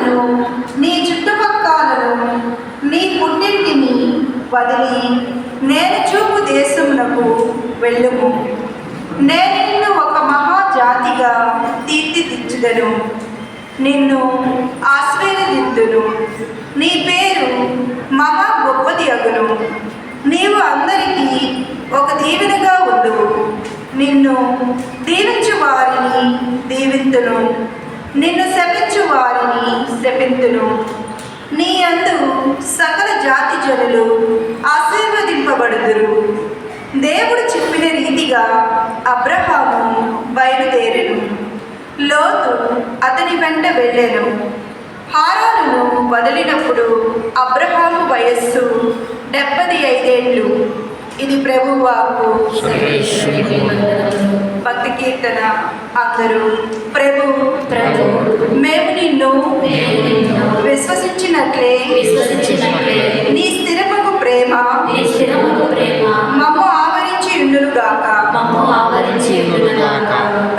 నిన్ను నీ చుట్టుపక్కలను నీ పుట్టింటిని వదిలి నేను చూపు దేశమునకు వెళ్ళుము. నేను నిన్ను ఒక మహాజాతిగా తీర్చిదిద్దును, నిన్ను ఆశీర్వదింతును. నీ పేరు మహా గొప్పది అగును. నీవు అందరికీ ఒక దీవెనగా ఉండువు. నిన్ను దీవించు వారిని దీవింతును, నిన్ను శపించు వారిని శపింతును. నీ యందు సకల జాతి జనులు ఆశీర్వదింపబడుదురు. దేవుడు చెప్పిన రీతిగా అబ్రహాము బయలుదేరెను. లోతు అతని వెంట వెళ్ళెను. హారానును వదిలినప్పుడు అబ్రహాము వయస్సు 75 ఏళ్ళు. ఇది ప్రభువు వాక్కు. భక్తి కీర్తన. అందరూ ప్రభు మేము నిన్ను విశ్వసించినట్లే నీ స్థిరముకు ప్రేమ మమ్ము ఆవరించి ఉండునుగాక.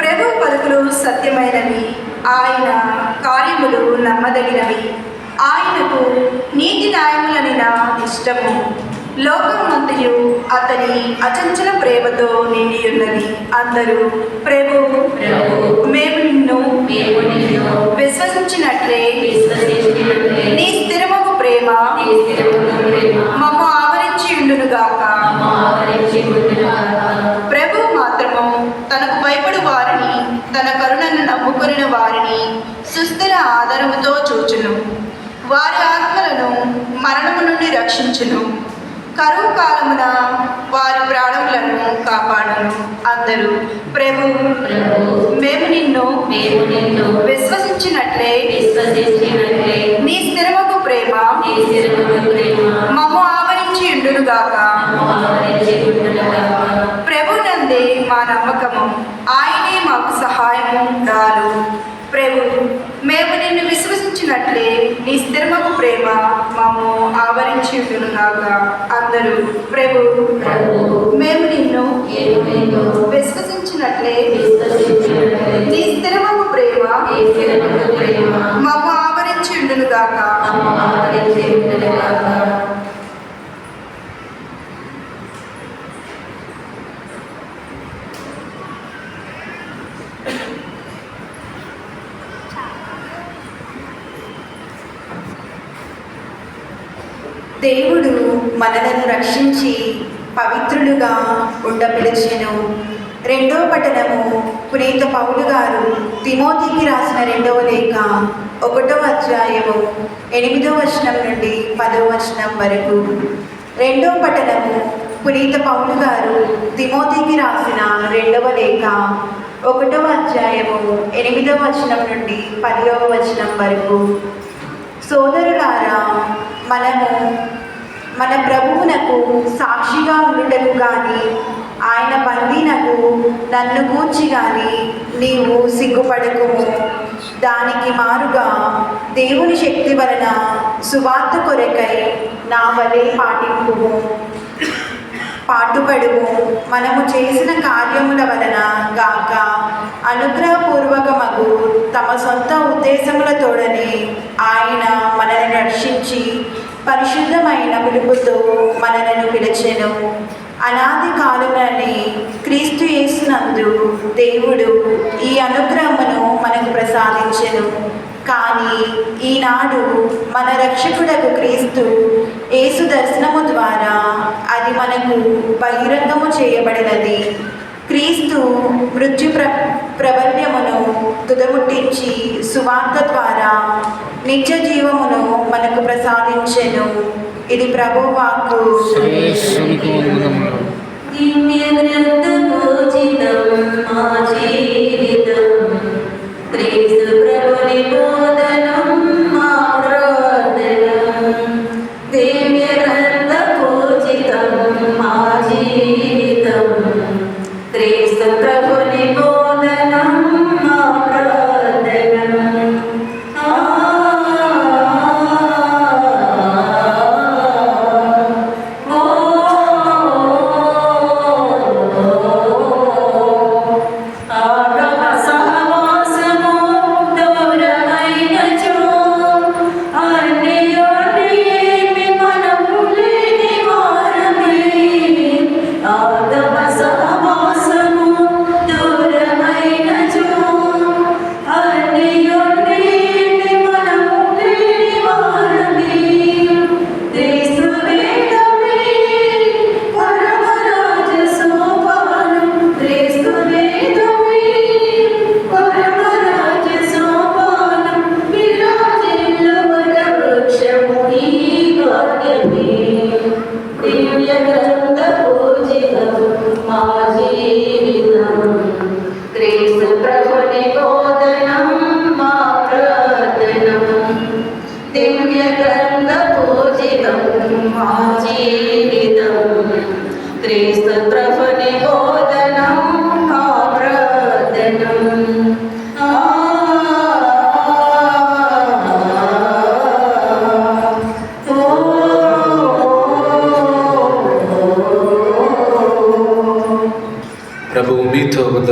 ప్రభు పలుకులు సత్యమైనవి, ఆయన కార్యములు నమ్మదగినవి. ఆయనకు నీతి న్యాయములని నా ఇష్టము. లోకమంతయు అతని అచంచల ప్రేమతో నిండి ఉన్నది. అందరూ ప్రభు మేము నిన్ను విశ్వసించినట్లే నీ స్థిరముకు ప్రేమ మమ్ము ఆవరించి ఉండునుగాక. ప్రభు మాత్రము తనకు భయపడు వారిని, తన కరుణను నమ్ముకొనిన వారిని సుస్థిర ఆధారముతో చూచును. వారి ఆత్మలను మరణము నుండి రక్షించును. కరువు కాలమున వారి ప్రాణములను కాపాడును. అందరూ ప్రభు మేము నిన్ను విశ్వసించినట్లే నీ స్థిరముకు ప్రేమ మమ్ము ఆవరించి ఉండునుగాక. ప్రభు నందే మా నమ్మకము, ఆయనే మాకు సహాయము రాలు. ప్రభు మేము నిన్ను విశ్వసించినట్లే నీ స్థిరమకు ప్రేమ మమ్ము ఆవరించి ఉండునుగాక. అందరూ ప్రభు మేము నిన్ను విశ్వసించినట్లే నీ స్థిరమకు ప్రేమ మమ్ము ఆవరించి ఉండునుగాక. దేవుడు మనలను రక్షించి పవిత్రులుగా ఉండపిలిచెను. రెండవ పట్టణము. పునీత పౌలు గారు తిమోతికి రాసిన 2వ లేఖ 1వ అధ్యాయము 8వ వచనం నుండి 10వ వచనం వరకు. రెండవ పట్టణము. పునీత పౌలు గారు తిమోతికి రాసిన 2వ లేఖ 1వ అధ్యాయము 8వ వచనం నుండి 10వ వచనం వరకు. సోదరులారా, మనము మన ప్రభువునకు సాక్షిగా ఉండుటకు కానీ ఆయన బందీనకు నన్ను గూర్చి కానీ నీవు సిగ్గుపడకుము. దానికి మారుగా దేవుని శక్తి వలన సువార్త కొరకై నా వలె పాటుపడుము. మనము చేసిన కార్యముల వలన గాక అనుగ్రహపూర్వకమగు తమ సొంత ఉద్దేశములతోడనే ఆయన మనల్ని రక్షించి పరిశుద్ధమైన పిలుపుతో మనలను పిలిచెను. అనాది కాలముననే క్రీస్తు యేసునందు దేవుడు ఈ అనుగ్రహమును మనకు ప్రసాదించెను. కానీ ఈనాడు మన రక్షకుడకు క్రీస్తు యేసు దర్శనము ద్వారా అది మనకు బహిరంగము చేయబడినది. క్రీస్తు మృత్యు ప్రబల్యమును తుదముట్టించి సువార్త ద్వారా నిత్య జీవమును మనకు ప్రసాదించెను. ఇది ప్రభువు వాక్కు. Sahaba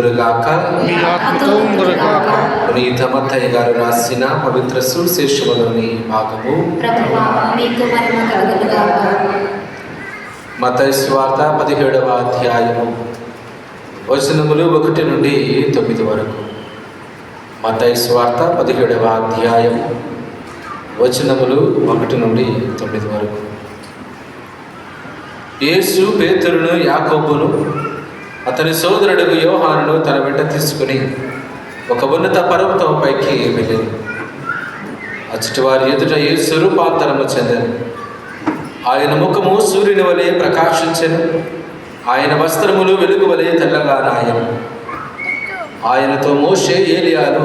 ఉందురుగాక. మీ ఆత్మతో ఉందురుగాక. పునీత మత్తయ్య గారు రాసిన పవిత్ర సువిశేషములోని భాగము. ప్రభువా, మీకు మహిమ కలుగునుగాక. మత్తయి సువార్త 17వ అధ్యాయము వచనములు 1 నుండి 9 వరకు. మత్తయి సువార్త 17వ అధ్యాయము వచనములు 1 నుండి 9 వరకు. యేసు పేతురును, యాకోబును, అతని సోదరుడు యోహానును తన వెంట తీసుకుని ఒక ఉన్నత పర్వతంపైకి వెళ్ళారు. అచ్చటి వారి ఎదుట యేసు రూపాంతరము చెందారు. ఆయన ముఖము సూర్యుని వలె ప్రకాశించెను. ఆయన వస్త్రములు వెలుగు వలె తెల్లగా నాయను. ఆయనతో మోషే, ఏలియాలు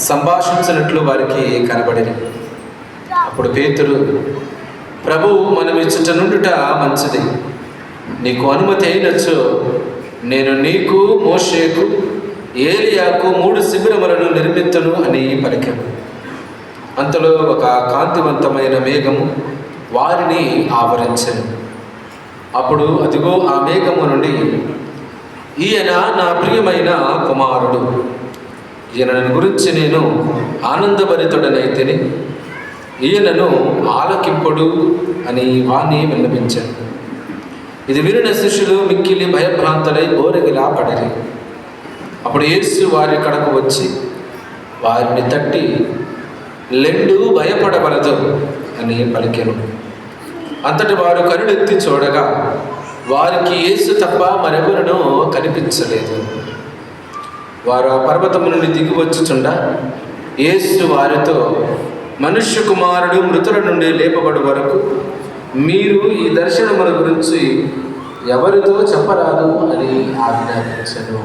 సంభాషించినట్లు వారికి కనబడింది. అప్పుడు పేతురు, ప్రభువు, మనం ఇచ్చట నుండుట మంచిది. నీకు అనుమతి అయినచో నేను నీకు, మోషేకు, ఏలియాకు 3 శిబిరములను నిర్మిత్తును అని పలికాను. అంతలో ఒక కాంతివంతమైన మేఘము వారిని ఆవరించెను. అప్పుడు అదిగో ఆ మేఘము నుండి, ఈయన నా ప్రియమైన కుమారుడు, ఈయనను గురించి నేను ఆనందభరితుడనైతిని, ఈయనను ఆలకింపుడు అని వాణ్ణి విన్నపించాను. ఇది వినిన శిష్యులు మిక్కిలి భయభ్రాంతులై బోరగిలా పడిరి. అప్పుడు యేసు వారి కడకు వచ్చి వారిని తట్టి, లెండు, భయపడవలదు అని పలికెను. అంతటి వారు కనులెత్తి చూడగా వారికి యేసు తప్ప మరెవరునూ కనిపించలేదు. వారు ఆ పర్వతము నుండి దిగివచ్చుచుండ యేసు వారితో, మనుష్య కుమారుడు మృతుల నుండి లేపబడు వరకు మీరు ఈ దర్శనముల గురించి ఎవరితో చెప్పరాదు అని ఆజ్ఞాపించెను.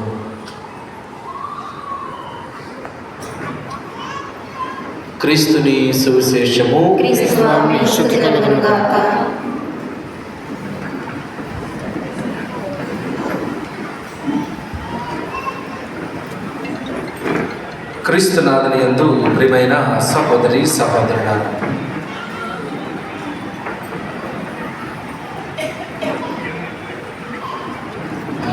క్రీస్తుని సువిశేషము. క్రీస్తువా, మీకు స్తుతి కలుగునుగాక. క్రీస్తునాథుని యందు ప్రియమైన సహోదరి సహోదరులారా,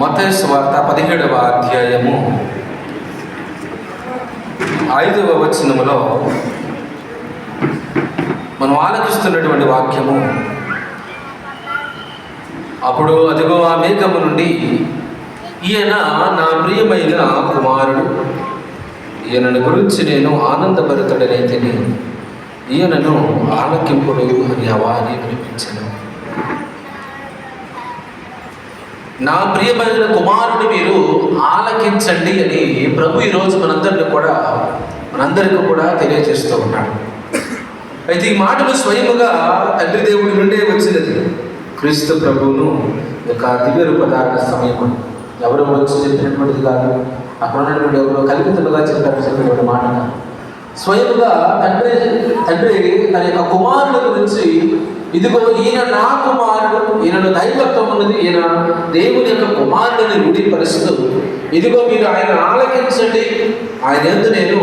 మత్తయి సువార్త 17వ అధ్యాయము 5వ వచనములో మనం ఆలకిస్తున్నటువంటి వాక్యము, అప్పుడు అదిగో ఆ మేఘము నుండి, ఈయన నా ప్రియమైన కుమారుడు, ఈయనను గురించి నేను ఆనందభరితుడనైతిని, ఈయనను ఆలకింపుడు అని వాణి వినిపించెను. నా ప్రియమైన కుమారుడు మీరు ఆలకించండి అని ప్రభు ఈరోజు మనందరికీ కూడా తెలియజేస్తూ ఉన్నాడు. అయితే ఈ మాటలు స్వయముగా తండ్రి దేవుడి నుండే వచ్చినది. క్రీస్తు ప్రభువును యొక్క దివ్య రూపధారణ సమయం ఎవరో వచ్చి చెప్పినటువంటిది కాదు, అక్కడ ఉన్నటువంటి ఎవరో కల్పితులుగా చెప్పినటువంటి మాట. స్వయముగా తండ్రి తన యొక్క కుమారుడు గురించి, ఇదిగో ఈయన నా కుమారుడు, ఈయనను దైవత్వం ఉన్నది, ఈయన దేవుని యొక్క కుమారుడిని రూఢీపరుస్తూ, ఇదిగో మీరు ఆయన ఆలకించండి, ఆయన యందు నేను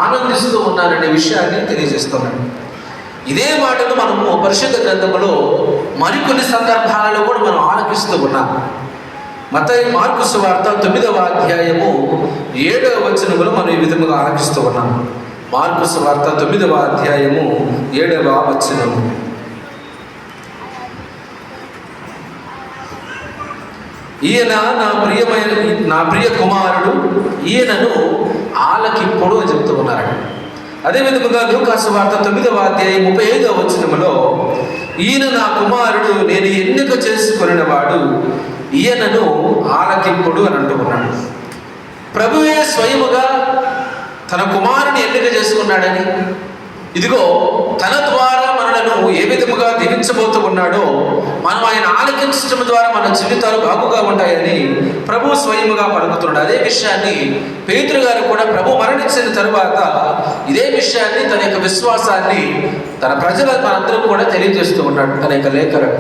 ఆనందిస్తూ ఉన్నాననే విషయాన్ని తెలియజేస్తున్నాను. ఇదే మాటను మనము పరిశుద్ధ గ్రంథములో మరికొన్ని సందర్భాలలో కూడా మనం ఆలకిస్తూ ఉన్నాం. మార్కు సువార్త 9వ అధ్యాయము 7వ వచనములో మనం ఈ విధముగా ఆలకిస్తూ ఉన్నాం. మార్కు సువార్త 9వ అధ్యాయము 7వ వచనము, ఈయన నా ప్రియ కుమారుడు, ఈయనను ఆలకింపుడు అని చెప్తూ ఉన్నారండి. అదేవిధముగా లూకా సువార్త 9వ అధ్యాయం 35వ వచనములో, ఈయన నా కుమారుడు, నేను ఎన్నిక చేసుకొనిన వాడు, ఈయనను ఆలకింపుడు అని అంటూ ఉన్నాడు. ప్రభువే స్వయముగా తన కుమారుని ఎన్నిక చేసుకున్నాడని, ఇదిగో తన ద్వారా మనలను ఏ విధముగా దీవించబోతూ ఉన్నాడో, మనం ఆయన ఆలకించడం ద్వారా మన జీవితాలు బాగుగా ఉంటాయని ప్రభు స్వయముగా పలుకుతున్నాడు. అదే విషయాన్ని పేతురు గారు కూడా ప్రభు మరణించిన తరువాత ఇదే విషయాన్ని, తన యొక్క విశ్వాసాన్ని తన మనందరం కూడా తెలియజేస్తూ ఉన్నాడు. తన యొక్క లేఖను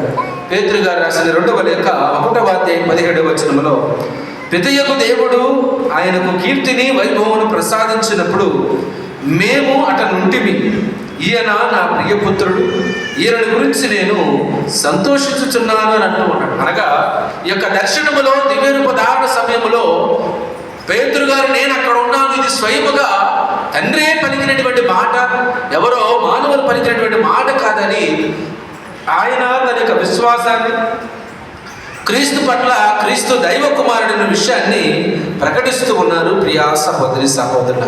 పేతురు గారు రాసిన 2వ లేఖ 1వ అధ్యాయం 17వ వచనములో, పితయకు దేవుడు ఆయనకు కీర్తిని వైభవమును ప్రసాదించినప్పుడు మేము అతనుంటిమి, ఈయన నా ప్రియపుత్రుడు, ఈయన గురించి నేను సంతోషించుచున్నాను అని అంటూ ఉన్నాడు. అనగా ఈ యొక్క దర్శనములో దివ్య రూపధారణ సమయంలో పేతురు గారు నేను అక్కడ ఉన్నాను, ఇది స్వయముగా తండ్రే పలికినటువంటి మాట, ఎవరో మానవులు పలికినటువంటి మాట కాదని ఆయన తన యొక్క విశ్వాసాన్ని క్రీస్తు పట్ల, క్రీస్తు దైవ కుమారుడైన విషయాన్ని ప్రకటిస్తూ ఉన్నారు. ప్రియా సహోదరి సహోదరుల,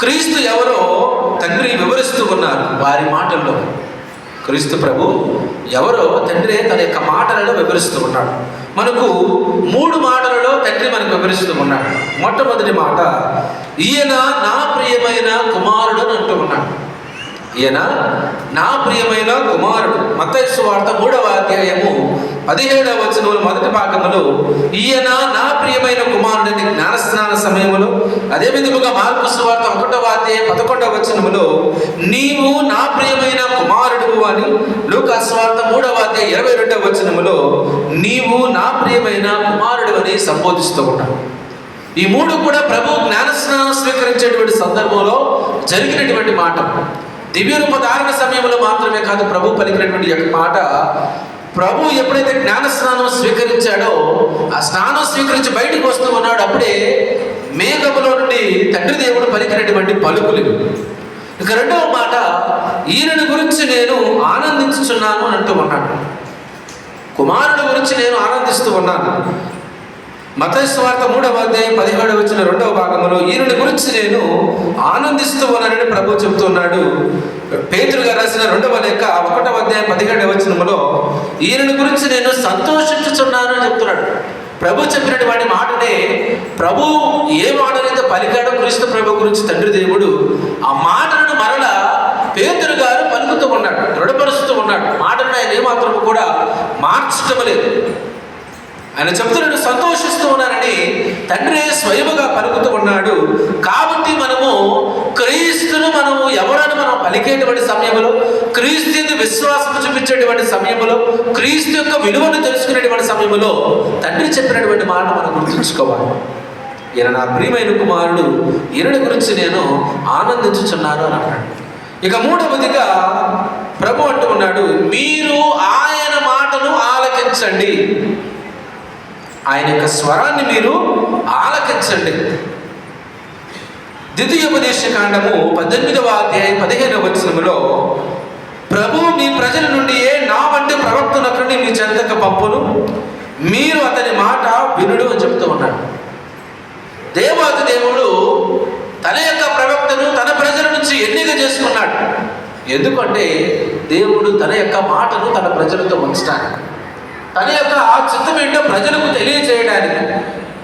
క్రీస్తు ఎవరో తండ్రి వివరిస్తూ ఉన్నారు వారి మాటల్లో. క్రీస్తు ప్రభు ఎవరో తండ్రి తన యొక్క మాటలలో వివరిస్తూ ఉన్నాడు. మనకు 3 మాటలలో తండ్రి మనకు వివరిస్తూ ఉన్నాడు. మొట్టమొదటి మాట, ఈయన నా ప్రియమైన కుమారుడు అని అంటూ ఉన్నాడు. ఈయన నా ప్రియమైన కుమారుడు. మత్తయి సువార్త 3వ అధ్యాయము 17వ వచనం మొదటి భాగంలో ఈయన నా ప్రియమైన కుమారుడిని జ్ఞానస్నాన సమయంలో, అదే విధముగా మార్కు సువార్త 1వ అధ్యాయం 11వ వచనములో నీవు నా ప్రియమైన కుమారుడు అని, లూకా సువార్త 3వ అధ్యాయం 22వ వచనములో నీవు నా ప్రియమైన కుమారుడు అని సంబోధిస్తూ ఉంటాడు. ఈ 3 కూడా ప్రభు జ్ఞానస్నానం స్వీకరించేటువంటి సందర్భంలో జరిగినటువంటి మాట. దివ్య రూపధారణ సమయంలో మాత్రమే కాదు ప్రభు పలికినటువంటి యొక్క మాట. ప్రభు ఎప్పుడైతే జ్ఞానస్నానం స్వీకరించాడో, ఆ స్నానం స్వీకరించి బయటకు వస్తూ ఉన్నాడు, అప్పుడే మేఘములో నుండి తండ్రి దేవుడు పలికినటువంటి పలుకులు. ఇక 2వ మాట, ఈయనను గురించి నేను ఆనందించుచున్నాను అని అంటూ ఉన్నాడు. కుమారుడు గురించి నేను ఆనందిస్తూ ఉన్నాను. మత్తయి సువార్త 3వ అధ్యాయం 17వ వచనం 2వ భాగంలో ఈయనని గురించి నేను ఆనందిస్తూ ఉన్నానని ప్రభు చెబుతున్నాడు. పేతురు గారు రాసిన 2వ లేఖ 1వ అధ్యాయం 17వ వచనంలో ఈయనని గురించి నేను సంతోషించుచున్నాను అని చెప్తున్నాడు. ప్రభు చెప్పినటువంటి మాటనే ప్రభు ఏ మాటనైతే పలికాడో క్రీస్తు ప్రభు గురించి తండ్రి దేవుడు, ఆ మాటలను మరలా పేతురు గారు పలుకుతూ ఉన్నాడు, దృఢపరుస్తూ ఉన్నాడు. మాటలను ఆయన ఏమాత్రం కూడా మార్చటం లేదు. ఆయన చెప్తున్నాడు, సంతోషిస్తూ ఉన్నానని తండ్రి స్వయముగా పలుకుతూ ఉన్నాడు. కాబట్టి మనము క్రీస్తును ఎవరని మనం పలికేటువంటి సమయంలో, క్రీస్తు విశ్వాసం చూపించేటువంటి సమయంలో, క్రీస్తు యొక్క విలువను తెలుసుకునేటువంటి సమయంలో తండ్రి చెప్పినటువంటి మాట మనం గుర్తుంచుకోవాలి. ఈయన నా ప్రియమైన కుమారుడు, ఈయన గురించి నేను ఆనందించుచున్నాను అని అన్నాడు. ఇక 3వదిగా ప్రభు అంటూ ఉన్నాడు, మీరు ఆయన మాటను ఆలకించండి. ఆయన యొక్క స్వరాన్ని మీరు ఆలకించండి. ద్వితీయోపదేశ కాండము 18వ అధ్యాయం 15వ వచనములో ప్రభు మీ ప్రజల నుండి నా వంటి ప్రవక్తనొకరిని మీ చెంతకు పంపును, మీరు అతని మాట వినుడు అని చెప్తూ ఉన్నాడు. దేవాది దేవుడు తన యొక్క ప్రవక్తను తన ప్రజల నుంచి ఎన్నిక చేసుకున్నాడు. ఎందుకంటే దేవుడు తన యొక్క మాటను తన ప్రజలతో ఉంచడానికి, తన యొక్క ఆ చిత్తం ఏంటో ప్రజలకు తెలియజేయడానికి,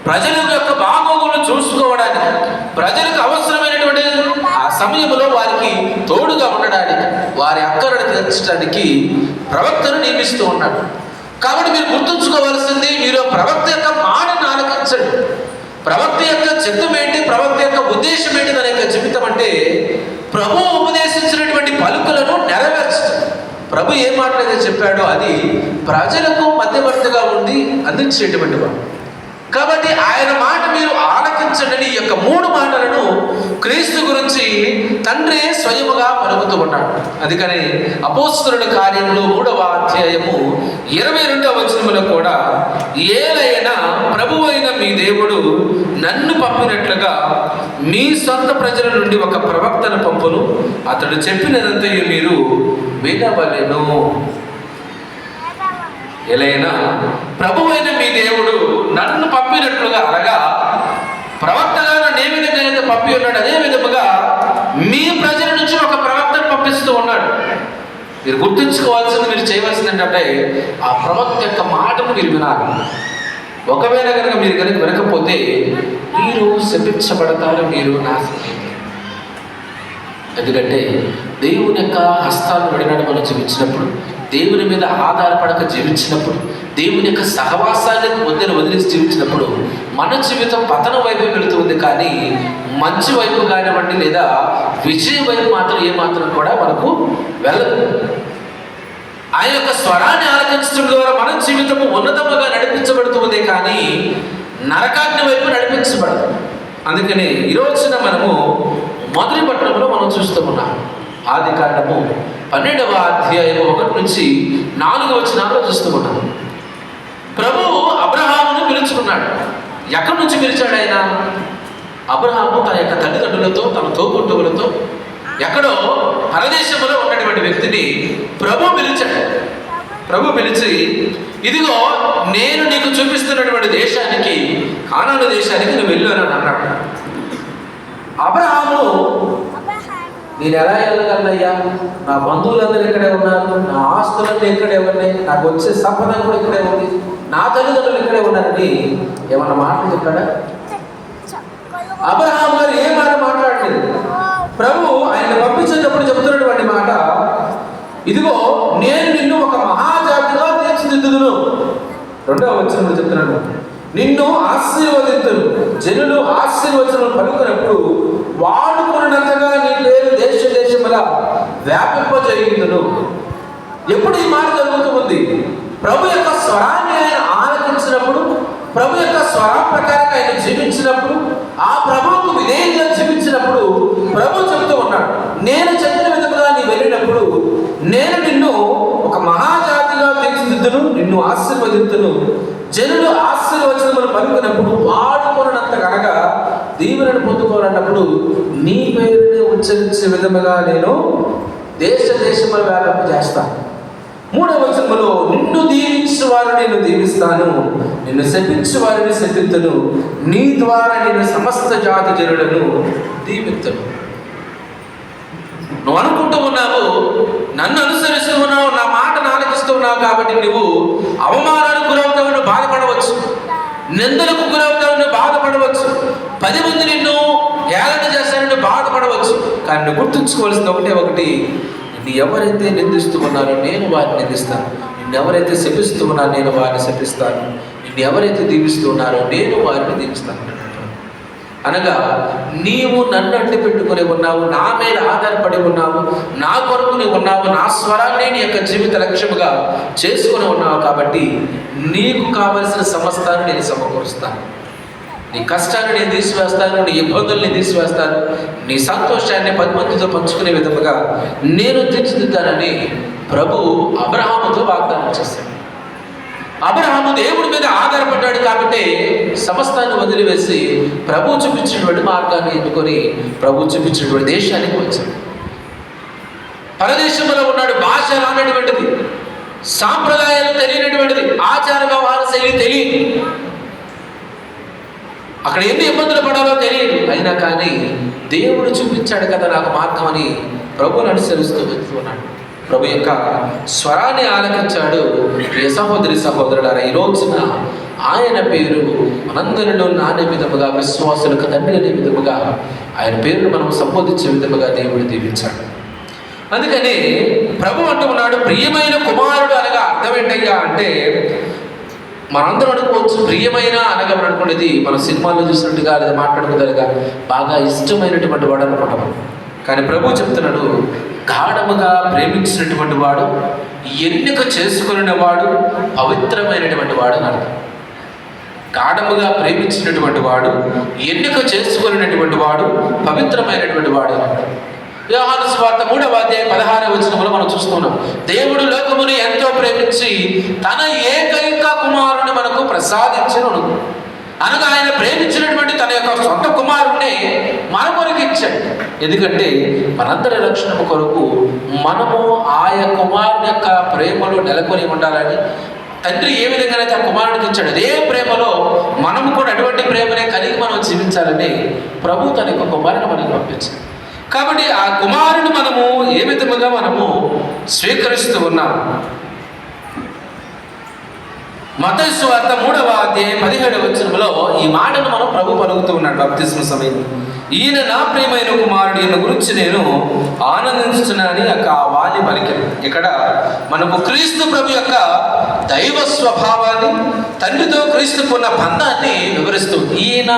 ప్రజల యొక్క బాగోగులను చూసుకోవడానికి, ప్రజలకు అవసరమైనటువంటి ఆ సమయంలో వారికి తోడుగా ఉండడానికి, వారి అక్కరను తీర్చడానికి ప్రవక్తను నియమిస్తూ ఉన్నాడు. కాబట్టి మీరు గుర్తుంచుకోవాల్సింది, మీరు ప్రవక్త యొక్క మాటను ఆలకించండి. ప్రవక్త యొక్క చిత్తం ఏంటి, ప్రవక్త యొక్క ఉద్దేశం ఏంటి, తన యొక్క జీవితం అంటే ప్రభు ఉపదేశించినటువంటి పలుకులను నెరవేర్చడం. ప్రభు ఏ మాటలైతే చెప్పాడో అది ప్రజలకు మధ్యవర్తిగా ఉండి అందించేటువంటి వాడు. కాబట్టి ఆయన మాట మీరు ఆలకించండి. ఈ యొక్క 3 మాటలను క్రీస్తు గురించి తండ్రి స్వయముగా పలుకుతూ ఉన్నాడు. అందుకని అపోస్తలుల కార్యములు 3వ అధ్యాయము 22వ వచనములో కూడా ఏలైనా ప్రభువైన మీ దేవుడు నన్ను పంపినట్లుగా మీ సొంత ప్రజల నుండి ఒక ప్రవక్తను పంపును, అతడు చెప్పినదంతయు మీరు వినవలెను. ఎలైనా ప్రభువైన మీ దేవుడు నన్ను పంపినట్లుగా, అనగా ప్రవక్తగా నన్ను ఏ విధంగా అయితే పంపి ఉన్నాడు, అదే విధముగా మీ ప్రజల నుంచి ఒక ప్రవక్తను పంపిస్తూ ఉన్నాడు. మీరు గుర్తుంచుకోవాల్సింది, మీరు చేయవలసింది ఏంటంటే ఆ ప్రవక్త యొక్క మాటను మీరు వినాలి. ఒకవేళ కనుక మీరు కనుక వినకపోతే మీరు శపించబడతారు, మీరు నాశనం. ఎందుకంటే దేవుని యొక్క హస్తాలను విడినాడు మనం జీవించినప్పుడు, దేవుని మీద ఆధారపడక జీవించినప్పుడు, దేవుని యొక్క సహవాసానికి వద్దను వదిలేసి జీవించినప్పుడు మన జీవితం పతనం వైపు వెళుతుంది, కానీ మంచి వైపు కానివ్వండి లేదా విజయం వైపు మాత్రం ఏమాత్రం కూడా మనకు వెళ్ళదు. ఆయన యొక్క స్వరాన్ని ఆలకించడం ద్వారా మన జీవితము ఉన్నతముగా నడిపించబడుతుంది, కానీ నరకాగ్ని వైపు నడిపించబడదు. అందుకని ఈరోజున మనము మొదటి పట్టణంలో మనం చూస్తూ ఉన్నాం. ఆది కాండము 12వ అధ్యాయము 1 నుంచి 4 వచనాల్లో చూస్తూ ఉన్నాం. ప్రభువు అబ్రహామును పిలుచుకున్నాడు. ఎక్కడి నుంచి పిలిచాడు ఆయన? అబ్రహాము తన యొక్క తల్లిదండ్రులతో, తన తోబుట్టువులతో ఎక్కడో పరదేశంలో ఉన్నటువంటి వ్యక్తిని ప్రభు పిలిచాడు. ప్రభు పిలిచి, ఇదిగో నేను నీకు చూపిస్తున్నటువంటి దేశానికి, కానాను దేశానికి నువ్వు వెళ్ళు అని అన్నాడు. అబ్రహాము, నేను ఎలా వెళ్ళగలనయ్యా? నా బంధువులందరూ ఇక్కడే ఉన్నారు, నా ఆస్తులన్నీ ఇక్కడే ఉన్నాయి, నాకు వచ్చే సంపద కూడా ఇక్కడే ఉంది, నా తల్లిదండ్రులు ఇక్కడే ఉన్నారని ఏమన్నా మాటలు చెప్పాడా? అబ్రహాం గారు ఏ మాట మాట్లాడలేదు. ప్రభు ఆయన పంపించేటప్పుడు చెబుతున్నటువంటి మాట, ఇదిగో నేను నిన్ను ఒక మహాజాతిగా తీర్చిదిద్దుదును. 2వ వచనంలో చెప్తున్నాను, నిన్ను ఆశీర్వదింతును, జనులు ఆశీర్వచనం పలుకున్నప్పుడు వాడుకున్నట్టుగా నీ పేరు దేశ దేశములా వ్యాపింపజేయుదును. ఎప్పుడు ఈ మాట జరుగుతూ ఉంది? ప్రభు యొక్క స్వరాన్ని ఆయన ఆలకించినప్పుడు, ప్రభు యొక్క స్వరం ప్రకారంగా ఆయన జీవించినప్పుడు, ఆ ప్రభువుకు విధేయంగా జీవించినప్పుడు ప్రభు చెబుతూ ఉన్నాడు, నేను చెప్పిన విధంగా నీ వెళ్ళినప్పుడు నేను నిన్ను ఒక మహాజాతిగా తీర్చిదిద్దును, నిన్ను ఆశీర్వదింతును, జనులు ఆశీర్వచనములు పలుకున్నప్పుడు వాడుకున్నంత కనుక దీవెనను పొందుకోవాలన్నప్పుడు నీ పేరుని ఉచ్చరించే విధముగా నేను దేశ దేశముల వ్యాపింప చేస్తాను. 3వ వచనములో, నిన్ను దీవించు వారిని నేను దీవిస్తాను, నిన్ను శపించు వారిని శపిత్తును, నీ ద్వారా నేను సమస్త జాతి జనులను దీవిత్తును. నువ్వు అనుకుంటూ ఉన్నావు, నన్ను అనుసరిస్తూ ఉన్నావు, నా మాటను ఆలకిస్తూ ఉన్నావు కాబట్టి నువ్వు అవమానాలకు గురవుతావు, నువ్వు బాధపడవచ్చు, నిందలకు గురవుతావు, నువ్వు బాధపడవచ్చు, 10 మంది నిన్ను హేళన చేస్తారని బాధపడవచ్చు. కానీ నువ్వు గుర్తుంచుకోవాల్సింది ఒకటి, నిన్ను ఎవరైతే నిందిస్తూ ఉన్నారో నేను వారిని నిందిస్తాను, నిన్ను ఎవరైతే శపిస్తూ ఉన్నారో నేను వారిని శపిస్తాను, నిన్ను ఎవరైతే దీవిస్తూ ఉన్నారో నేను వారిని దీవిస్తాను. అనగా నీవు నన్ను అడ్డు పెట్టుకుని ఉన్నావు, నా మీద ఆధారపడి ఉన్నావు, నా కొరకు నీవు ఉన్నావు, నా స్వరాన్ని నీ యొక్క జీవిత లక్ష్యముగా చేసుకుని ఉన్నావు కాబట్టి నీకు కావలసిన సమస్తాన్ని నేను సమకూరుస్తాను. నీ కష్టాన్ని నేను తీసివేస్తాను, నీ ఇబ్బందుల్ని తీసివేస్తాను, నీ సంతోషాన్ని 10 మందితో పంచుకునే విధముగా నేను తీర్చిదిద్దానని ప్రభు అబ్రహాముతో వాగ్దానం చేశాడు. అబ్రహాము దేవుడి మీద ఆధారపడ్డాడు కాబట్టి సమస్తాన్ని వదిలివేసి ప్రభు చూపించినటువంటి మార్గాన్ని ఎన్నుకొని ప్రభు చూపించినటువంటి దేశానికి వచ్చాడు. పరదేశంలో ఉన్నాడు, భాష రానటువంటిది, సాంప్రదాయాలు తెలియనటువంటిది, ఆచార వ్యవహార శైలి తెలియదు, అక్కడ ఎన్ని ఇబ్బందులు పడాలో తెలియదు. అయినా కానీ దేవుడు చూపించాడు కదా నాకు మార్గం అని ప్రభుని అనుసరిస్తూ వెళ్తున్నాడు. ప్రభు యొక్క స్వరాన్ని ఆలకించాడు. ప్రియ సహోదరి సహోదరులారా, ఈ రోజున ఆయన పేరు మనందరిలో నానే విధముగా, విశ్వాసులకు తండ్రి అనే విధముగా ఆయన పేరును మనం సంబోధించే విధముగా దేవుడు దీవించాడు. అందుకని ప్రభు అంటూ ఉన్నాడు, ప్రియమైన కుమారుడు అనగా అర్థం ఏంటయ్యా అంటే, మనందరం అనుకోవచ్చు ప్రియమైన అనగా మనం అనుకునేది మన సినిమాల్లో చూసినట్టుగా లేదా మాట్లాడుకున్నట్టుగా బాగా ఇష్టమైనటువంటి వాడు అనుకుంటాం. కానీ ప్రభు చెప్తున్నాడు, గాఢముగా ప్రేమించినటువంటి వాడు, ఎన్నిక చేసుకునే వాడు, పవిత్రమైనటువంటి వాడు అని అర్థం. గాఢముగా ప్రేమించినటువంటి వాడు, ఎన్నిక చేసుకునేటువంటి వాడు, పవిత్రమైనటువంటి వాడు అని అర్థం. యోహాను సువార్త 3వ అధ్యాయం 16వ వచనంలో మనం చూస్తున్నాం, దేవుడు లోకమును ఎంతో ప్రేమించి తన ఏకైక కుమారుని మనకు ప్రసాదించెను. అనగా ఆయన ప్రేమించినటువంటి తన యొక్క సొంత కుమారుణ్ణి మన కొరకు ఇచ్చాడు. ఎందుకంటే మనందరి రక్షణ కొరకు మనము ఆయన కుమారుని యొక్క ప్రేమలో నెలకొని ఉండాలని తండ్రి ఏ విధంగానైతే ఆ కుమారుడికి ఇచ్చాడు, అదే ప్రేమలో మనము కూడా అటువంటి ప్రేమనే కలిగి మనం జీవించాలని ప్రభు తన యొక్క కుమారుని మనకు పంపించాడు. కాబట్టి ఆ కుమారుని మనము ఏ విధముగా మనము స్వీకరిస్తూ ఉన్నాం. మత్తయి సువార్త 3వ అధ్యాయం 17వ వచనంలో ఈ మాటను మనం ప్రభు పలుకుతూ ఉన్నాడు బాప్తిస్మ సమయంలో. ఈయన నా ప్రియమైన కుమారుడు, ఈయన గురించి నేను ఆనందించుతున్నానని ఆ వాలి పలికాను. ఇక్కడ మనకు క్రీస్తు ప్రభు యొక్క దైవ స్వభావాన్ని, తండ్రితో క్రీస్తుకు ఉన్న బంధాన్ని వివరిస్తూ, ఈయన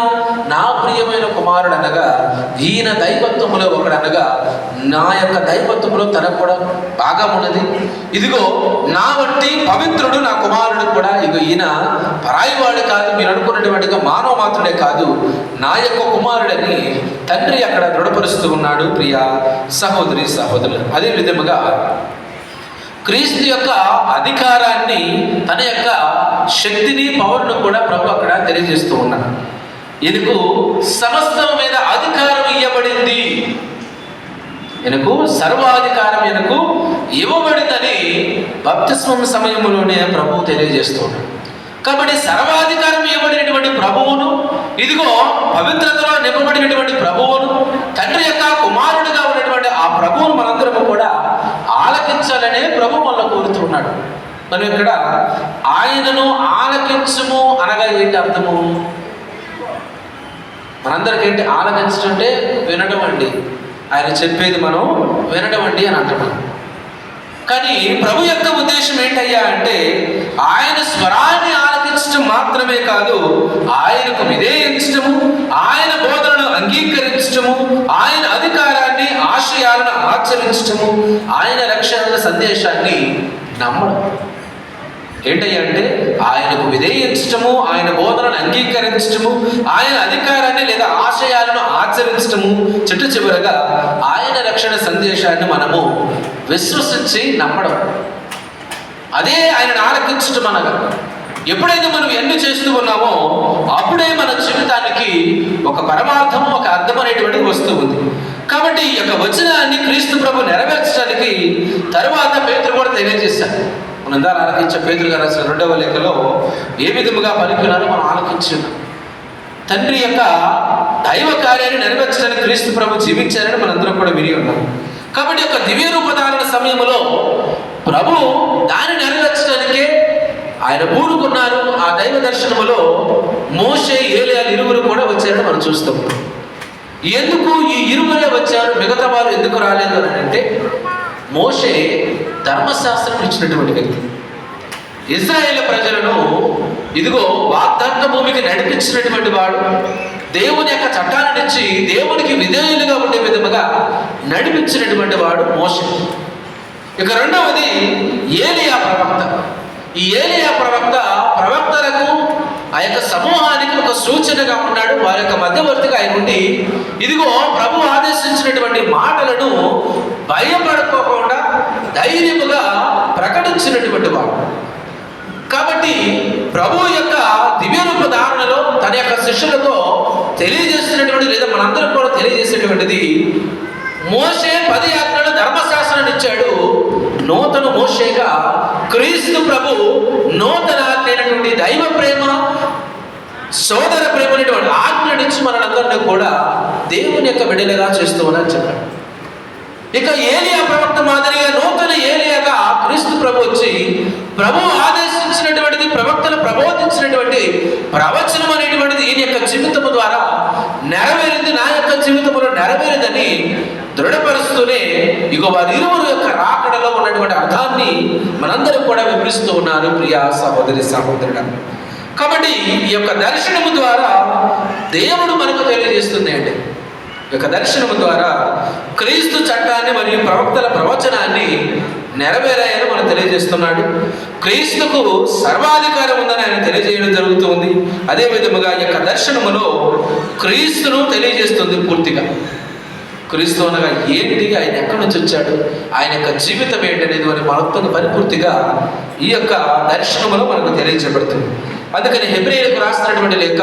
నా ప్రియమైన కుమారుడు అనగా ఈయన దైవత్వములో ఒకడనగా నా యొక్క దైవత్వంలో తనకు కూడా బాగా ఉన్నది. ఇదిగో నా వంటి పవిత్రుడు నా కుమారుడు కూడా, ఇగో ఈయన పరాయివాడు కాదు, మీరు అనుకున్నటువంటిగా మానవ మాత్రుడే కాదు, నా యొక్క కుమారుడని తండ్రి అక్కడ దృఢపరుస్తూ ఉన్నాడు. ప్రియ సహోదరి సహోదరులు, అదే విధముగా క్రీస్తు యొక్క అధికారాన్ని, తన యొక్క శక్తిని, పవర్ను కూడా ప్రభు అక్కడ తెలియజేస్తూ ఉన్నాడు. ఈయనకు సమస్తం మీద అధికారం ఇవ్వబడింది, ఈయనకు సర్వాధికారం ఈయనకు ఇవ్వబడిందని బాప్తిస్మం సమయంలోనే ప్రభువు తెలియజేస్తున్నాడు. కాబట్టి సర్వాధికారం ఇవ్వబడినటువంటి ప్రభువును, ఇదిగో పవిత్రతలో నింపబడినటువంటి ప్రభువును, తండ్రి యొక్క కుమారుడిగా ఉన్నటువంటి ఆ ప్రభువును మనందరము కూడా ఆలకించాలనే ప్రభు వల్ల కోరుతున్నాడు. మనం ఇక్కడ ఆయనను ఆలకించుము అనగా ఏంటి అర్థము? మనందరికీ ఏంటి ఆలకించడం అంటే? వినడం అండి. ఆయన చెప్పేది మనం వినడం అండి అని అంటున్నాం. కానీ ప్రభు యొక్క ఉద్దేశం ఏంటయ్యా అంటే ఆయన స్వరాన్ని ఆలకించడం మాత్రమే కాదు, ఆయనకు విధేయించటము, ఆయన బోధనను అంగీకరించటము, ఆయన అధికారాన్ని ఆశయాలను ఆచరించటము, ఆయన రక్షణ సందేశాన్ని నమ్మడం. ఏంటయ్యా అంటే ఆయనకు విధేయించటము, ఆయన బోధనను అంగీకరించటము, ఆయన అధికారాన్ని లేదా ఆశయాలను ఆచరించటము, చిట్ట చివరగా ఆయన రక్షణ సందేశాన్ని మనము విశ్వసించి నమ్మడం. అదే ఆయనను ఆలకించటం అనగా. ఎప్పుడైతే మనం ఎన్ని చేస్తూ ఉన్నామో అప్పుడే మన జీవితానికి ఒక పరమార్థం, ఒక అర్థం అనేటువంటిది వస్తూ ఉంది. కాబట్టి ఈ యొక్క వచనాన్ని క్రీస్తు ప్రభు నెరవేర్చడానికి తరువాత పేతురు కూడా తెలియజేశారు. మనం ఆలకించే పేతురు గారు రాసిన 2వ లేఖలో ఏ విధముగా పలికినారో మనం ఆలకించున్నాం. తండ్రి యొక్క దైవ కార్యాన్ని నెరవేర్చడానికి క్రీస్తు ప్రభు జీవించారని మనందరం కూడా విని ఉన్నాం. కాబట్టి యొక్క దివ్య రూపధారణ సమయంలో ప్రభు దాన్ని నెరవేర్చడానికే ఆయన కూరుకున్నారు. ఆ దైవ దర్శనములో మోషే, ఏలియా ఇరువురు కూడా వచ్చారని మనం చూస్తాం. ఎందుకు ఈ ఇరువురే వచ్చారు, మిగతా వారు ఎందుకు రాలేదు అని అంటే, మోషే ధర్మశాస్త్రం ఇచ్చినటువంటి వ్యక్తి. ఇశ్రాయేల్ ప్రజలను ఇదిగో వాగ్దాన భూమికి నడిపించినటువంటి వాడు. దేవుని యొక్క చట్టాన్ని ఇచ్చి దేవునికి విధేయులుగా ఉండే విధముగా నడిపించినటువంటి వాడు మోషే. ఇక రెండవది ఏలియా ప్రవక్త. ఈ ఏలియా ప్రవక్త ప్రవక్తలకు ఆ యొక్క సమూహానికి ఒక సూచనగా ఉన్నాడు. వారి యొక్క మధ్యవర్తిగా ఆయన ఉండి ఇదిగో ప్రభు ఆదేశించినటువంటి మాటలను భయపడుకోకుండా ధైర్యముగా ప్రకటించినటువంటి వాడు. కాబట్టి ప్రభు యొక్క దివ్యరూప ధారణలో తన యొక్క శిష్యులతో తెలియజేస్తున్నటువంటి, లేదా మనందరం కూడా తెలియజేసేటువంటిది, మోషే 10 ఆజ్ఞలు ధర్మశాస్త్రాన్ని ఇచ్చాడు. నూతన మోషేగా క్రీస్తు ప్రభు నూతన అయినటువంటి దైవ ప్రేమ, సోదర ప్రేమ అనేటువంటి ఆజ్ఞనిచ్చి మనందరినీ కూడా దేవుని యొక్క బిడ్డలుగా చేస్తూ ఉన్నారని చెప్పాడు. ఇక ఏలియా ప్రవక్త మాదిరిగా నూతన ఏలియాగా క్రీస్తు ప్రభు వచ్చి ప్రభు ఆదేశించినటువంటిది, ప్రవక్తలు ప్రబోధించినటువంటి ప్రవచనం అనేటువంటిది ఈయన యొక్క జీవితము ద్వారా నెరవేరింది, నా యొక్క జీవితంలో నెరవేరిందని దృఢపరుస్తూనే ఇక వారి ఇరువురు యొక్క రాకడలో ఉన్నటువంటి అర్థాన్ని మనందరూ కూడా వివరిస్తూ ఉన్నారు ప్రియ సహోదరి సహోదరుడు. కాబట్టి ఈ యొక్క దర్శనము ద్వారా దేవుడు మనకు తెలియజేస్తుంది అండి. ఈ యొక్క దర్శనము ద్వారా క్రీస్తు చట్టాన్ని మరియు ప్రవక్తల ప్రవచనాన్ని నెరవేరాయని మనం తెలియజేస్తున్నాడు. క్రీస్తుకు సర్వాధికారం ఉందని ఆయన తెలియజేయడం జరుగుతుంది. అదే విధముగా ఈ యొక్క దర్శనములో క్రీస్తును తెలియజేస్తుంది పూర్తిగా. క్రీస్తు అనగా ఏంటి, ఆయన ఎక్కడి నుంచి వచ్చాడు, ఆయన యొక్క జీవితం ఏంటనేది అని మొత్తం పరిపూర్తిగా ఈ యొక్క దర్శనములో మనకు తెలియజేయబడుతుంది. అందుకని హెబ్రీయులకు రాసినటువంటి లేఖ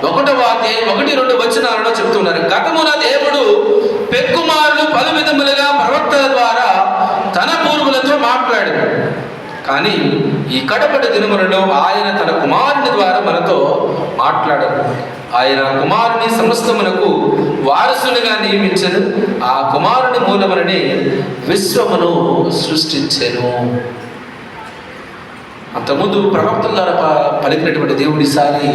1వ అధ్యాయం 1-2 వచనాలలో చెప్తున్నారు, గతమున దేవుడు పెక్కుమారులు పలు విధములుగా ప్రవక్తల ద్వారా తన పూర్వులతో మాట్లాడాడు. కానీ ఈ కడపటి దినములలో ఆయన తన కుమారుని ద్వారా మనతో మాట్లాడాడు. ఆయన కుమారుని సమస్తమునకు వారసునిగా నియమించను. ఆ కుమారుని మూలముననే విశ్వమును సృష్టించెను. అంతకుముందు ప్రవక్తల ద్వారా పలికినటువంటి దేవుడి సారి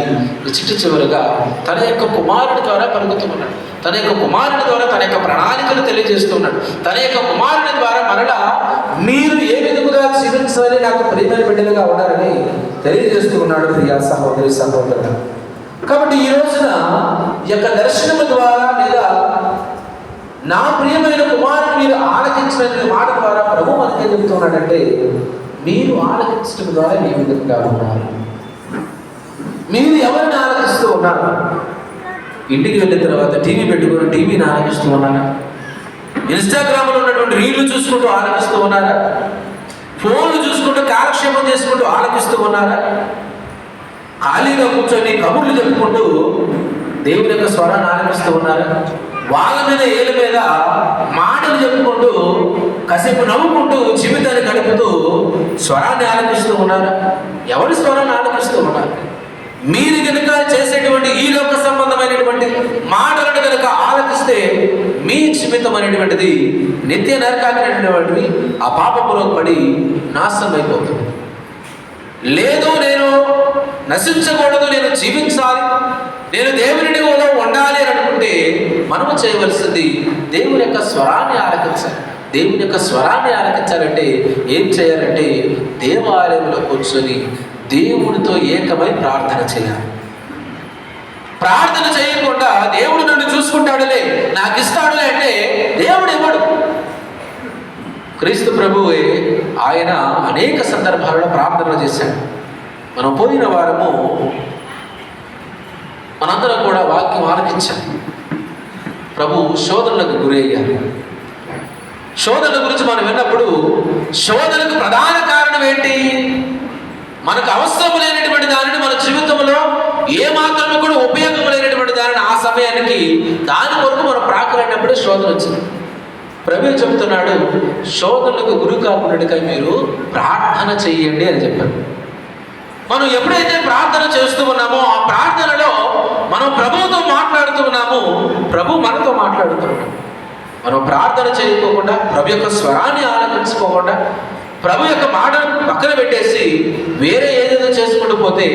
చిట్ట చివరుగా తన యొక్క కుమారుడి ద్వారా పలుకుతున్నాడు. తన యొక్క కుమారుడి ద్వారా తన యొక్క ప్రణాళికలు తెలియజేస్తున్నాడు. తన యొక్క కుమారుని ద్వారా మరలా మీరు ఏ విధముగా జీవించాలని నాకు ప్రియమైన బిడ్డలుగా ఉండాలని తెలియజేస్తూ ఉన్నాడు ప్రియా సహోదరి సహోదరుడు. కాబట్టి ఈ రోజున ఈ యొక్క దర్శనము ద్వారా లేదా నా ప్రియమైన కుమారుని మీరు ఆలకించిన మాట ద్వారా ప్రభు మనకి ఏం చెప్తున్నాడంటే, మీరు ఆలకించడం ద్వారా ఏ విధంగా ఉన్నారు, మీరు ఎవరిని ఆలకిస్తూ ఉన్నారు. ఇంటికి వెళ్ళిన తర్వాత టీవీ పెట్టుకుని టీవీని ఆలకిస్తూ ఉన్నారా? ఇన్స్టాగ్రామ్లో ఉన్నటువంటి రీళ్లు చూసుకుంటూ ఆలకిస్తూ ఉన్నారా? ఫోన్లు చూసుకుంటూ కాలక్షేపం చేసుకుంటూ ఆలకిస్తూ ఉన్నారా? ఖాళీగా కూర్చొని కబుర్లు చెప్పుకుంటూ దేవుని యొక్క స్వరాన్ని ఆలపిస్తూ ఉన్నారా? వాళ్ళ మీద ఏళ్ళ మీద మాటలు చెప్పుకుంటూ కాసేపు నవ్వుకుంటూ జీవితాన్ని గడుపుతూ స్వరాన్ని ఆలపిస్తూ ఉన్నారా? ఎవరి స్వరాన్ని ఆలపిస్తూ ఉన్నారు? మీరు కనుక చేసేటువంటి ఈ లోక సంబంధమైనటువంటి మాటలను కనుక ఆలపిస్తే మీ జీవితం అనేటువంటిది నిత్య నరకాలనేటువంటివి ఆ పాపములో పడి నాశనం అయిపోతుంది. లేదు, నేను నశించకూడదు, నేను జీవించాలి, నేను దేవుని ఉండాలి అని అనుకుంటే మనము చేయవలసింది దేవుని యొక్క స్వరాన్ని ఆలకించాలి. దేవుని యొక్క స్వరాన్ని ఆలకించాలంటే ఏం చేయాలంటే దేవాలయంలో కూర్చొని దేవుడితో ఏకమై ప్రార్థన చేయాలి. ప్రార్థన చేయకుండా దేవుడు నన్ను చూసుకుంటాడులే, నాకు ఇస్తాడులే అంటే దేవుడు ఇవ్వడు. క్రీస్తు ప్రభువే ఆయన అనేక సందర్భాలలో ప్రార్థనలు చేశాడు. మనం పోయిన వారము మనందరం కూడా వాక్యం ఆలకించాం. ప్రభు శోధనలకు గురయ్యారు. శోధనల గురించి మనం విన్నప్పుడు శోధనకు ప్రధాన కారణం ఏంటి? మనకు అవసరం లేనటువంటి దానిని మన జీవితంలో ఏ మాత్రమే కూడా ఉపయోగం లేనటువంటి దానిని ఆ సమయానికి దాని కొరకు మనం ప్రాకులైనప్పుడే శోధన వచ్చింది. ప్రభు చెబుతున్నాడు, శోధనలకు గురి కాకుండా మీరు ప్రార్థన చెయ్యండి అని చెప్పారు. మనం ఎప్పుడైతే ప్రార్థన చేస్తూ ఉన్నామో ఆ ప్రార్థనలో మనం ప్రభువుతో మాట్లాడుతూ ఉన్నామో ప్రభు మనతో మాట్లాడుతూ ఉన్నాం. మనం ప్రార్థన చేయకోకుండా, ప్రభు యొక్క స్వరాన్ని ఆలకించుకోకుండా, ప్రభు యొక్క మాటను పక్కన పెట్టేసి వేరే ఏదేదో చేసుకుంటూ పోతే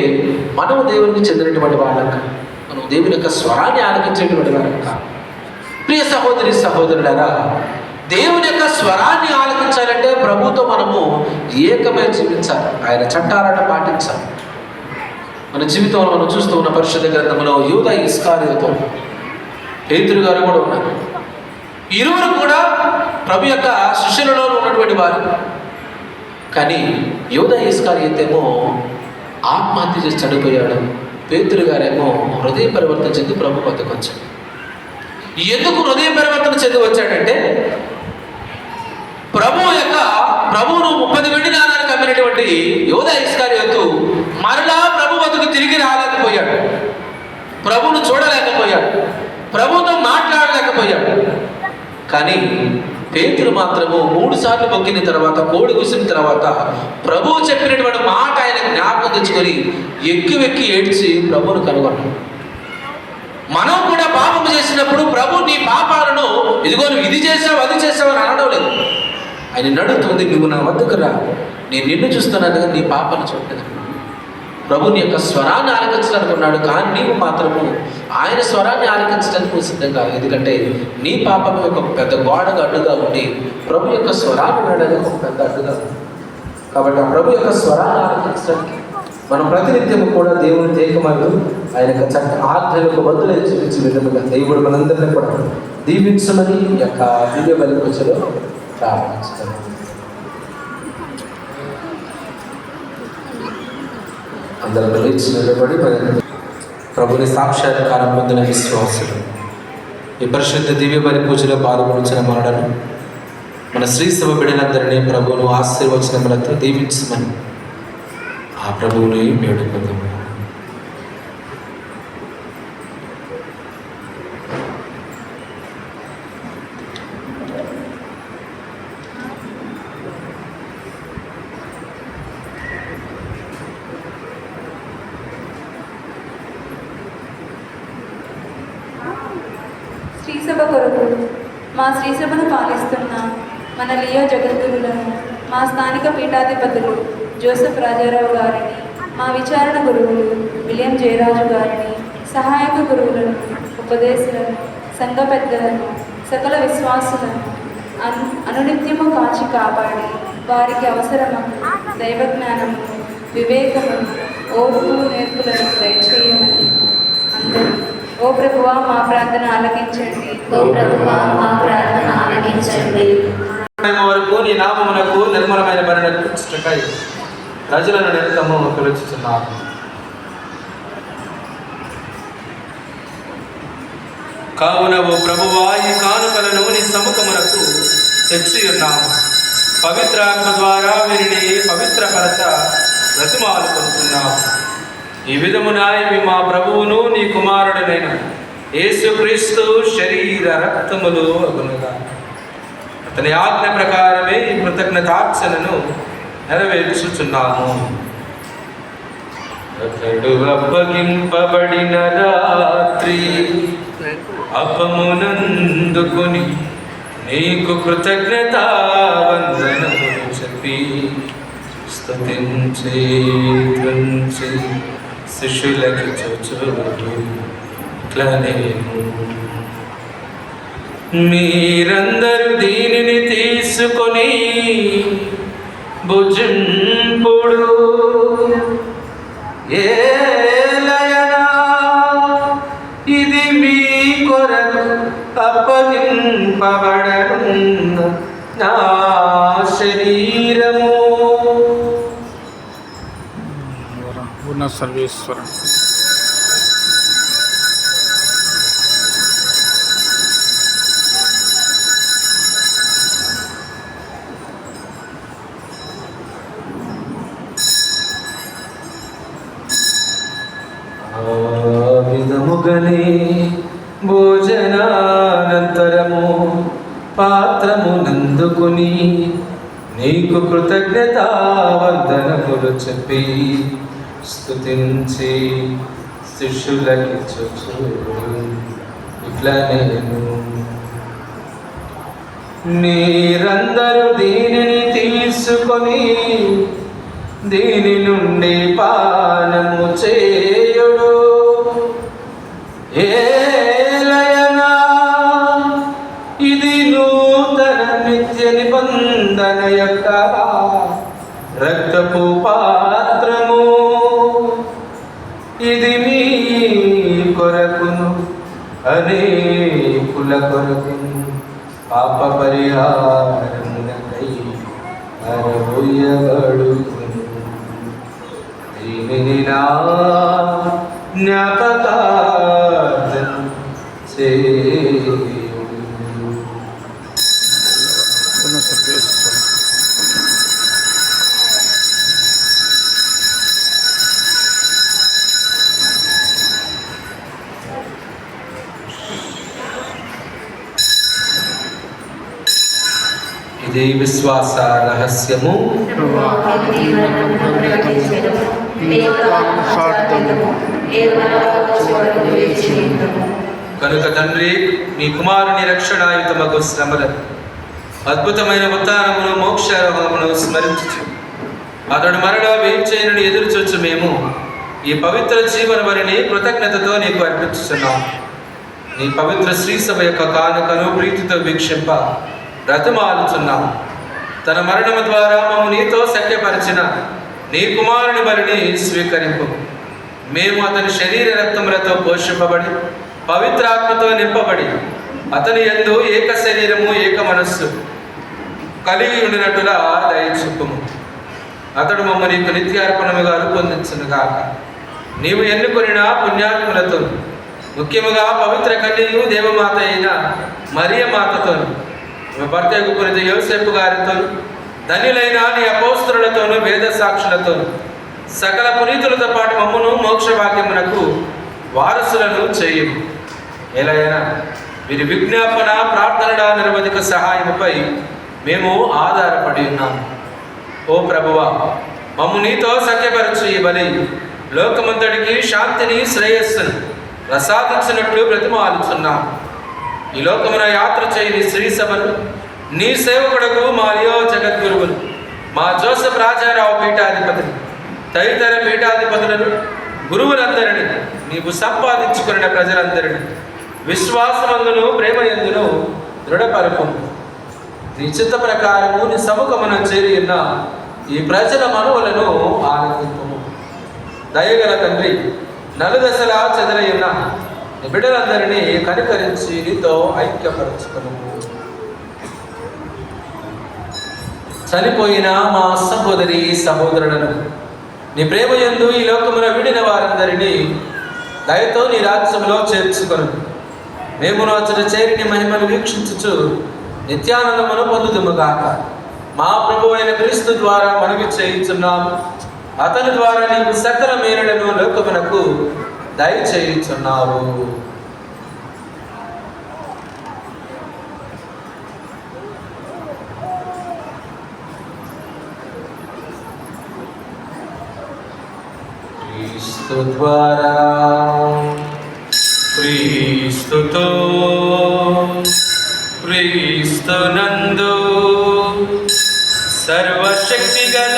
మనము దేవునికి చెందినటువంటి వాళ్ళం కాదు. మనం దేవుని యొక్క స్వరాన్ని ఆలకించేటువంటి వాళ్ళం కాదు. ప్రియ సహోదరి సహోదరులారా, దేవుని యొక్క స్వరాన్ని ఆలకించాలంటే ప్రభుతో మనము ఏకమై జీవించాలి. ఆయన చట్టాలను పాటించాలి. మన జీవితంలో మనం చూస్తూ ఉన్న పరిశుద్ధ గ్రంథంలో యూదా ఇస్కారియోతు, పేతురు గారు కూడా ఉన్నారు. ఇరువురు కూడా ప్రభు యొక్క శిష్యులలో ఉన్నటువంటి వారు. కానీ యూదా ఇస్కారియోతేమో ఆత్మహత్య చేసి చనిపోయాడు. పేతురు గారేమో హృదయ పరివర్తన చెంది ప్రభు వద్దకు వచ్చాడు. ఎందుకు హృదయ పరివర్తన చెంది వచ్చాడంటే ప్రభువును 30 వెండి నాణాలకు అమ్మినటువంటి యూదా ఇస్కారియోతు మరలా ప్రభు వద్దకు తిరిగి రాలేకపోయాడు. ప్రభువును చూడలేకపోయాడు. ప్రభువుతో మాట్లాడలేకపోయాడు. కానీ పేతురు మాత్రము 3 సార్లు మొక్కిన తర్వాత, కోడి కూసిన తర్వాత ప్రభువు చెప్పినటువంటి మాట ఆయన జ్ఞాపకం తెచ్చుకొని ఎక్కి ఏడ్చి ప్రభువును కనుగొన్నాడు. మనం కూడా పాపం చేసినప్పుడు ప్రభు నీ పాపాలను ఇదిగో నువ్వు ఇది చేసావు అది చేసావు అని అనడం లేదు. ఆయన నడుతుంది, నువ్వు నా వద్దకు రా, నేను నిన్ను చూస్తున్నాను కదా, నీ పాపాలను చూడలేదు. ప్రభు నీ యొక్క స్వరాన్ని ఆలకించడానికి ఉన్నాడు. కానీ నీవు మాత్రము ఆయన స్వరాన్ని ఆలకించడానికి నువ్వు సిద్ధంగా, ఎందుకంటే నీ పాపం ఒక పెద్ద గోడగా అడ్డుగా ఉండి ప్రభు యొక్క స్వరాన్ని వినడానికి ఒక పెద్ద అడ్డుగా ఉంది. కాబట్టి ఆ ప్రభు యొక్క స్వరాన్ని ఆలకించడానికి మనం ప్రతినిత్యము కూడా దేవుని ఏకమవుతూ ఆయన యొక్క చట్ట ఆజ్ఞలకు బదులై చూపించే విధముగా దేవుడు మనందరినీ కూడా దీవించమని ఈ యొక్క దివ్య బలిపూజలో ప్రార్థిస్తాం. అందరూ లేచి నిలబడి ప్రభుని సాక్షాత్కారం పొందిన విశ్వాసులు ఈ పరిశుద్ధ దివ్య బలిపూజలో పాల్గొనించిన మనలను, మన శ్రీసభ బిడ్డలందరినీ ప్రభువును ఆశీర్వచనములతో దీవించమని ఆ ప్రభువుని వేడుకుందాము. శ్రీసభ కొరకు మా శ్రీసభను పాలిస్తున్న మన లియో జగద్గురులను, మా స్థానిక పీఠాధిపతులు జోసెఫ్ రాజారావు గారిని, మా విచారణ గురువులు విలియం జయరాజు గారిని, సహాయక గురువులను, ఉపదేశులను, సంఘ పెద్దలను, సకల విశ్వాసులను అనునిత్యము కాచి కాపాడి వారికి అవసరము దైవజ్ఞానము, వివేకము, ఓర్పు, నేర్పులను దయచేయమని అందరూ ఓ ప్రభువా మా ప్రార్థన ఆలకించండి. ఓ ప్రభువా మా ప్రార్థన ఆలకించండి. వరకు నీ నామమునకు నిర్మలమైన బలిని ప్రజలను నిరతము పిలుచుతున్నారు. కావున ఓ ప్రభువా ఈ కానుకలను నీ సముఖమునకు తెచ్చి ఉన్నాము. పవిత్రాత్మ ద్వారా వీరిని పవిత్రపరచ బ్రతిమాలుకొంటున్నాము. ఈ విధమున ఇవి మా ప్రభువును నీ కుమారుడనైన యేసుక్రీస్తు శరీర రక్తములు అగునుగా. అతని ఆజ్ఞ ప్రకారమే ఈ కృతజ్ఞతార్చనను నెరవేర్చుచున్నాము. అతడు అప్పగింపబడిన రాత్రి అప్పమునందుకొని నీకు కృతజ్ఞత వందనములు చెప్పి స్తుతించి త్రుంచి శిష్యులకి చూచుచు ఇట్లా నేను, మీరందరూ దీనిని తీసుకొని భుజింపుడు. ఏలయనా ఇది మీ కొరకు అప్పగింపబడనున్న నా శరీరము. పూర్ణ సర్వేశ్వర విధముగనే భోజనానంతరము పాత్రము నందుకుని నీకు కృతజ్ఞత వందనములు చెప్పి స్తుతించి శిష్యులకి చూచు ఇట్లా నేను, మీరందరూ దీనిని తీసుకొని దీని నుండి పానము చేయుడు. ఏలయనా ఇది నూతన నిత్య నిబంధన యొక్క రక్తపు పాత్రము. ఇది మీ కొరకును అనేకుల కొరకును పాప పరిహారమునకై అరవయబడును. దీనిని నా జ్ఞాపకార్థం చేయుడు. పూర్ణ సర్వేశ్వర ఇది విశ్వాస రహస్యము. కనుక తండ్రి నీ కుమారుని రక్షణాయుతమగు శ్రమలను అద్భుతమైన ఉత్థానమును మోక్షారోహమును స్మరించుచు అతడు మరలా వేయించేయనని ఎదురుచూచు మేము ఈ పవిత్ర జీవన వరిని కృతజ్ఞతతో నీకు అర్పించుచున్నాం. నీ పవిత్ర శ్రీసభ యొక్క కానుకను ప్రీతితో వీక్షింప బ్రతిమాలుచున్నాం. తన మరణము ద్వారా మమ్ము నీతో సఖ్యపరిచిన నీ కుమారుని బలిని స్వీకరింపు. మేము అతని శరీర రక్తములతో పోషింపబడి పవిత్రాత్మతో నింపబడి అతని యందు ఏక శరీరము ఏక మనస్సు కలిగి ఉండినట్టుగా దయచూపుము. అతడు మమ్మ నీకు నిత్యార్పణముగా రూపొందించునుగాక. నీవు ఎన్నుకొనిన పుణ్యాత్ములతో ముఖ్యముగా పవిత్ర కన్యయు దేవమాత అయిన మరియ మాతతోను భర్తకు పునిత యోసేపు గారితో ధన్యులైన నీ అపోస్తలులతోనూ వేద సాక్షులతోనూ సకల పునీతులతో పాటు మమ్మును మోక్ష భాగ్యమునకు వారసులను చేయము. ఎలాగైనా వీరి విజ్ఞాపన ప్రార్థనల నిరవధిక సహాయముపై మేము ఆధారపడి ఉన్నాము. ఓ ప్రభువా, మమ్ము నీతో సఖ్యపరచు ఈ బలి లోకమంతటికి శాంతిని శ్రేయస్సును ప్రసాదించినట్లు బ్రతిమాలుచున్నాము. ఈ లోకమున యాత్ర చేయని శ్రీ సభను నీ సేవకుడకు మా లియో జగద్గురువులు మా జోసెఫ్ రాజారావు పీఠాధిపతిని తదితర పీఠాధిపతులను గురువులందరినీ నీవు సంపాదించుకున్న ప్రజలందరినీ విశ్వాసమందును ప్రేమయందును దృఢపరపము. నీ చిత్త ప్రకారము నీ సముఖమున చేరి ఉన్న ఈ ప్రజల మనవులను ఆనందింపము. దయగల తండ్రి, నలుదశలా చెదరయున్న నీ బిడ్డలందరినీ కనికరించి నీతో ఐక్యపరచుకును. చనిపోయిన మా సహోదరి సహోదరులను నీ ప్రేమయందు ఈ లోకమున విడిన వారందరినీ దయతో నీ రాజ్యంలో చేర్చుకొను. మేము అతడు చేరి నీ మహిమను వీక్షించుచు నిత్యానందమును పొందుదుముగాక. మా ప్రభు అయిన క్రీస్తు ద్వారా మనవి చేయుచున్నాము. అతని ద్వారా నీవు సకల మేలులను లోకమునకు దయచేయుచున్నావు. క్రీస్తు ద్వారా క్రీస్తుతో క్రీస్తునందు సర్వశక్తి గల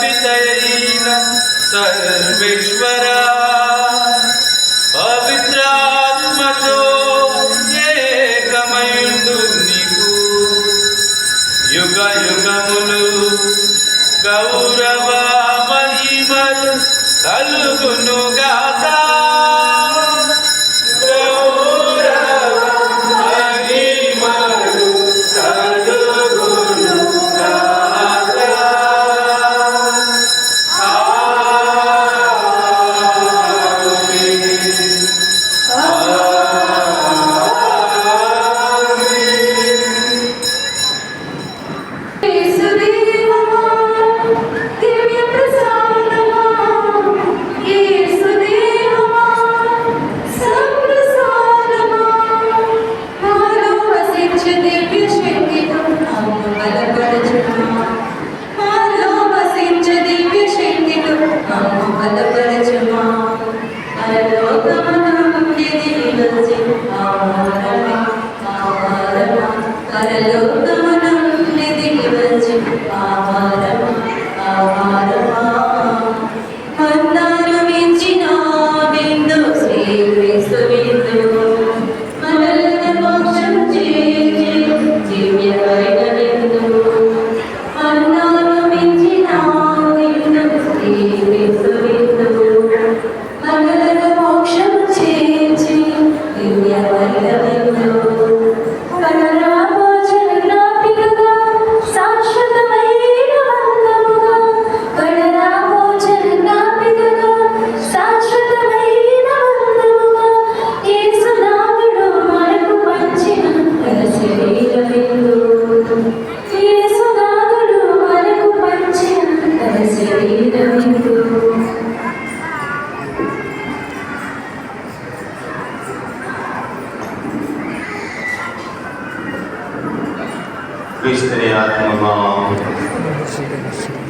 పితయైన సర్వేశ్వర పవిత్రాత్మతో ఏకమయుండు నీకు యుగ యుగములు గౌరవ మహిమలు కలుగునుగాక. క్రీస్తుని ఆత్మమా,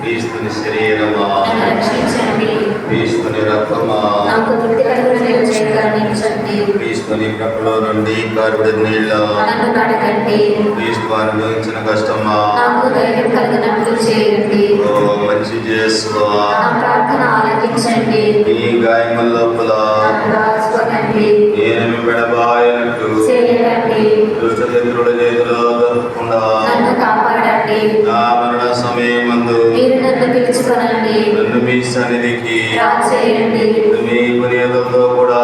క్రీస్తుని శరీరమా, రక్షించండి. క్రీస్తుని రక్తమా, నాకు తృప్తి కలుగునించండి. క్రీస్తుని కృపలో నుండి కారుడి నీళ్ళ, నన్ను కడగండి. క్రీస్తు అనుభవించిన కష్టమా, నాకు ధైర్యం కలిగినట్లు చేయండి. ఓ మంచి చేసువా, నా ప్రార్థన ఆలకించండి. ఈ గాయముల లోపల నన్ను రాసుకోనండి. ఏమి విడబాయనట్టు చేయకండి. దుష్టశత్రుల చేతిలో దొరకకుండా నన్ను కాపాడండి. నా మరణ సమయమందు మీరు నన్ను పిలుచుకొనండి. నన్ను మీ సన్నిధికి రా చేయండి. మీ పునీతులతో కూడా